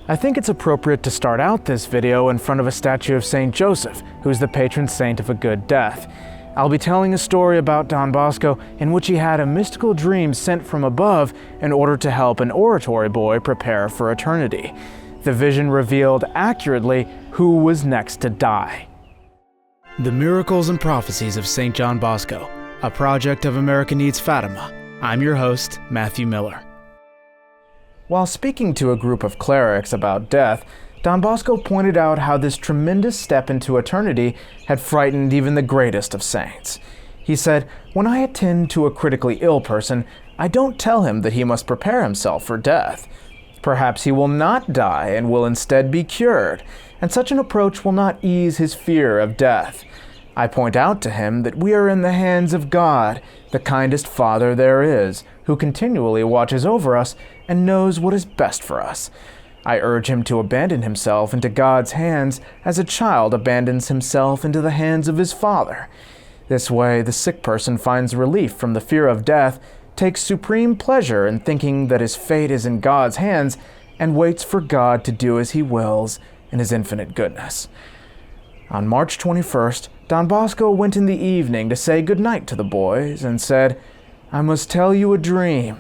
I think it's appropriate to start out this video in front of a statue of Saint Joseph, who's the patron saint of a good death. I'll be telling a story about Don Bosco in which he had a mystical dream sent from above in order to help an oratory boy prepare for eternity. The vision revealed accurately who was next to die. The Miracles and Prophecies of Saint John Bosco, a project of America Needs Fatima. I'm your host, Matthew Miller. While speaking to a group of clerics about death, Don Bosco pointed out how this tremendous step into eternity had frightened even the greatest of saints. He said, "When I attend to a critically ill person, I don't tell him that he must prepare himself for death. Perhaps he will not die and will instead be cured, and such an approach will not ease his fear of death. I point out to him that we are in the hands of God, the kindest Father there is, who continually watches over us and knows what is best for us. I urge him to abandon himself into God's hands as a child abandons himself into the hands of his father. This way, the sick person finds relief from the fear of death, takes supreme pleasure in thinking that his fate is in God's hands, and waits for God to do as he wills in his infinite goodness." On March 21st, Don Bosco went in the evening to say goodnight to the boys and said, "I must tell you a dream."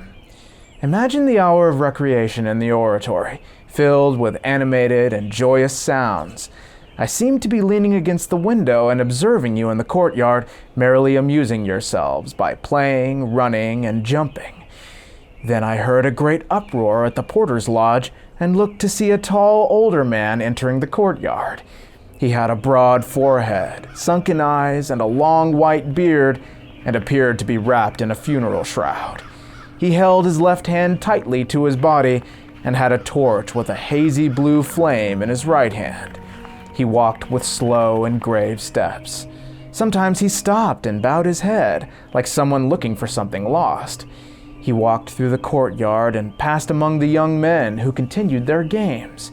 Imagine the hour of recreation in the oratory, filled with animated and joyous sounds. I seemed to be leaning against the window and observing you in the courtyard, merrily amusing yourselves by playing, running, and jumping. Then I heard a great uproar at the porter's lodge and looked to see a tall, older man entering the courtyard. He had a broad forehead, sunken eyes, and a long white beard, and appeared to be wrapped in a funeral shroud. He held his left hand tightly to his body and had a torch with a hazy blue flame in his right hand. He walked with slow and grave steps. Sometimes he stopped and bowed his head, like someone looking for something lost. He walked through the courtyard and passed among the young men who continued their games.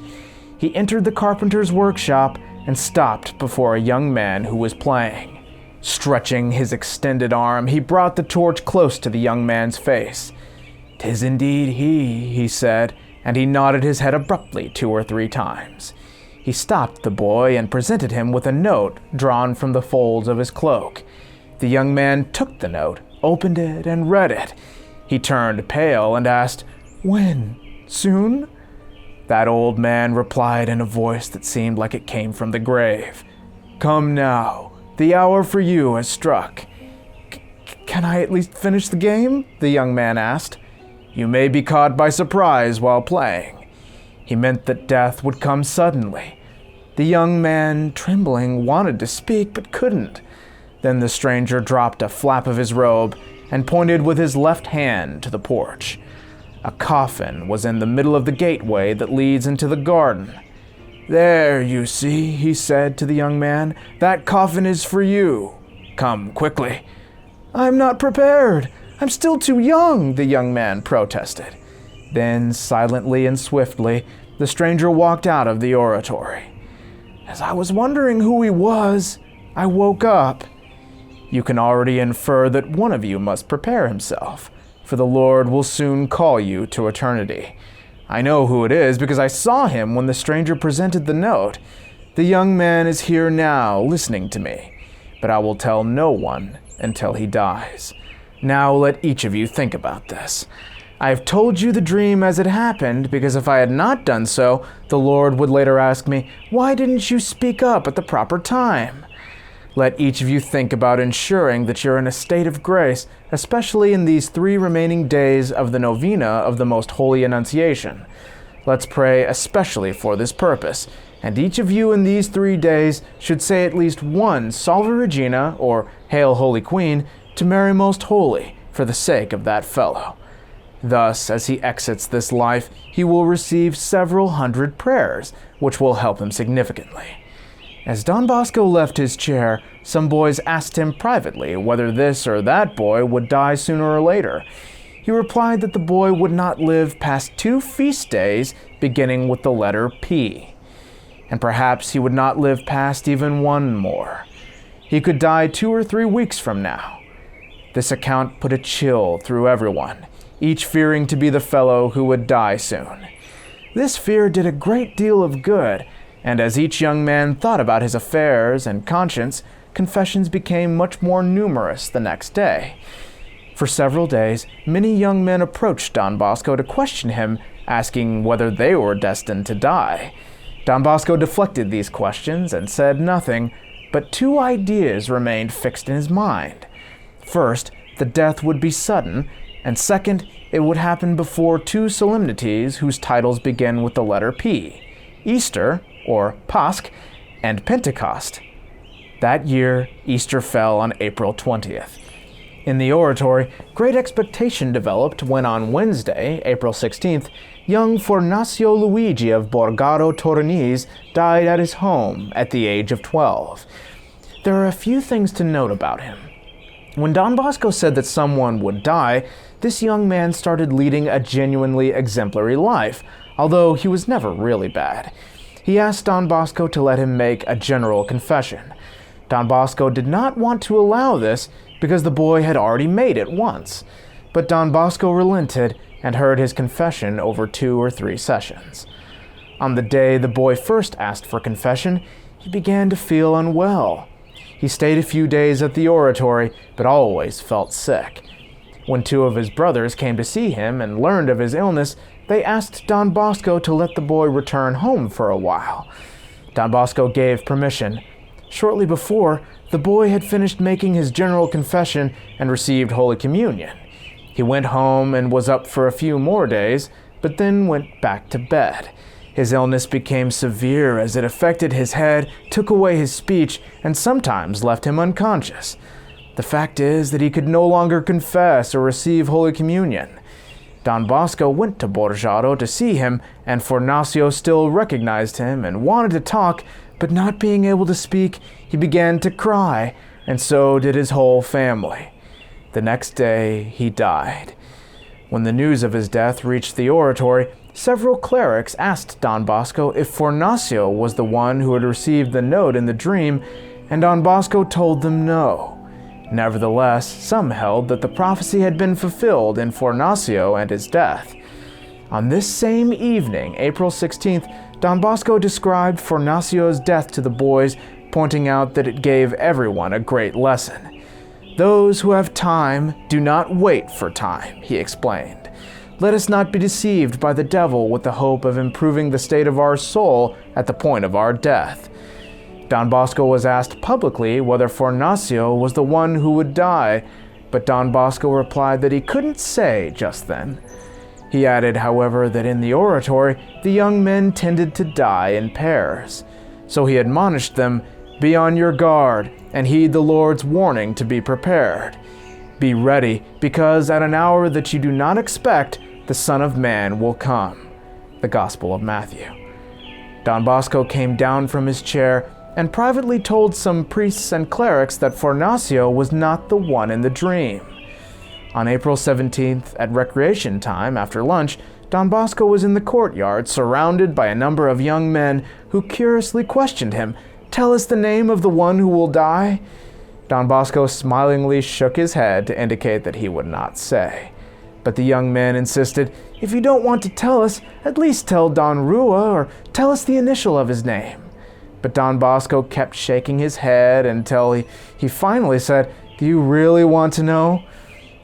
He entered the carpenter's workshop and stopped before a young man who was playing. Stretching his extended arm, he brought the torch close to the young man's face. "'Tis indeed he said, and he nodded his head abruptly 2 or 3 times. He stopped the boy and presented him with a note drawn from the folds of his cloak. The young man took the note, opened it, and read it. He turned pale and asked, "When? Soon?" That old man replied in a voice that seemed like it came from the grave, "Come now, the hour for you has struck." Can I at least finish the game?" the young man asked. "You may be caught by surprise while playing." He meant that death would come suddenly. The young man, trembling, wanted to speak but couldn't. Then the stranger dropped a flap of his robe and pointed with his left hand to the porch. A coffin was in the middle of the gateway that leads into the garden. "There, you see," he said to the young man, "that coffin is for you. Come quickly." "I'm not prepared. I'm still too young," the young man protested. Then, silently and swiftly, the stranger walked out of the oratory. As I was wondering who he was, I woke up. You can already infer that one of you must prepare himself, for the Lord will soon call you to eternity. I know who it is because I saw him when the stranger presented the note. The young man is here now, listening to me, but I will tell no one until he dies. Now let each of you think about this. I have told you the dream as it happened because if I had not done so, the Lord would later ask me, "Why didn't you speak up at the proper time?" Let each of you think about ensuring that you're in a state of grace, especially in these 3 remaining days of the novena of the Most Holy Annunciation. Let's pray especially for this purpose, and each of you in these 3 days should say at least one Salve Regina, or Hail Holy Queen, to Mary Most Holy, for the sake of that fellow. Thus, as he exits this life, he will receive several hundred prayers, which will help him significantly. As Don Bosco left his chair, some boys asked him privately whether this or that boy would die sooner or later. He replied that the boy would not live past 2 feast days, beginning with the letter P. And perhaps he would not live past even 1 more. He could die 2 or 3 weeks from now. This account put a chill through everyone, each fearing to be the fellow who would die soon. This fear did a great deal of good, and as each young man thought about his affairs and conscience, confessions became much more numerous the next day. For several days, many young men approached Don Bosco to question him, asking whether they were destined to die. Don Bosco deflected these questions and said nothing, but two ideas remained fixed in his mind. First, the death would be sudden, and second, it would happen before two solemnities whose titles begin with the letter P: Easter, or Pasch, and Pentecost. That year, Easter fell on April 20th. In the Oratory, great expectation developed when on Wednesday, April 16th, young Fornacio Luigi of Borgaro Torinese died at his home at the age of 12. There are a few things to note about him. When Don Bosco said that someone would die, this young man started leading a genuinely exemplary life, although he was never really bad. He asked Don Bosco to let him make a general confession. Don Bosco did not want to allow this because the boy had already made it once, but Don Bosco relented and heard his confession over 2 or 3 sessions. On the day the boy first asked for confession, he began to feel unwell. He stayed a few days at the Oratory, but always felt sick. When 2 of his brothers came to see him and learned of his illness, they asked Don Bosco to let the boy return home for a while. Don Bosco gave permission. Shortly before, the boy had finished making his general confession and received Holy Communion. He went home and was up for a few more days, but then went back to bed. His illness became severe as it affected his head, took away his speech, and sometimes left him unconscious. The fact is that he could no longer confess or receive Holy Communion. Don Bosco went to Borgaro to see him, and Fornacio still recognized him and wanted to talk, but not being able to speak, he began to cry, and so did his whole family. The next day, he died. When the news of his death reached the Oratory, several clerics asked Don Bosco if Fornacio was the one who had received the note in the dream, and Don Bosco told them no. Nevertheless, some held that the prophecy had been fulfilled in Fornacio and his death. On this same evening, April 16th, Don Bosco described Fornacio's death to the boys, pointing out that it gave everyone a great lesson. "Those who have time do not wait for time," he explained. "Let us not be deceived by the devil with the hope of improving the state of our soul at the point of our death." Don Bosco was asked publicly whether Fornacio was the one who would die, but Don Bosco replied that he couldn't say just then. He added, however, that in the Oratory, the young men tended to die in pairs. So he admonished them, "Be on your guard, and heed the Lord's warning to be prepared. Be ready, because at an hour that you do not expect, the Son of Man will come." The Gospel of Matthew. Don Bosco came down from his chair and privately told some priests and clerics that Fornacio was not the one in the dream. On April 17th, at recreation time after lunch, Don Bosco was in the courtyard surrounded by a number of young men who curiously questioned him, "Tell us the name of the one who will die?" Don Bosco smilingly shook his head to indicate that he would not say. But the young men insisted, "If you don't want to tell us, at least tell Don Rua or tell us the initial of his name." But Don Bosco kept shaking his head until he finally said, "Do you really want to know?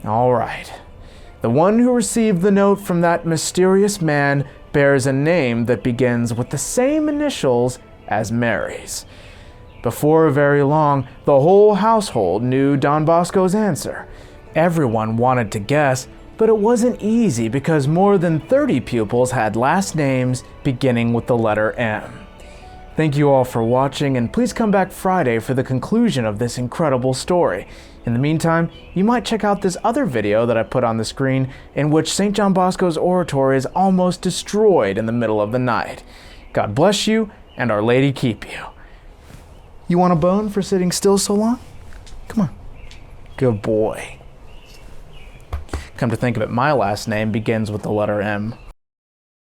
All right. The one who received the note from that mysterious man bears a name that begins with the same initials as Mary's." Before very long, the whole household knew Don Bosco's answer. Everyone wanted to guess, but it wasn't easy because more than 30 pupils had last names beginning with the letter M. Thank you all for watching, and please come back Friday for the conclusion of this incredible story. In the meantime, you might check out this other video that I put on the screen in which Saint John Bosco's oratory is almost destroyed in the middle of the night. God bless you, and Our Lady keep you. You want a bone for sitting still so long? Come on. Good boy. Come to think of it, my last name begins with the letter M.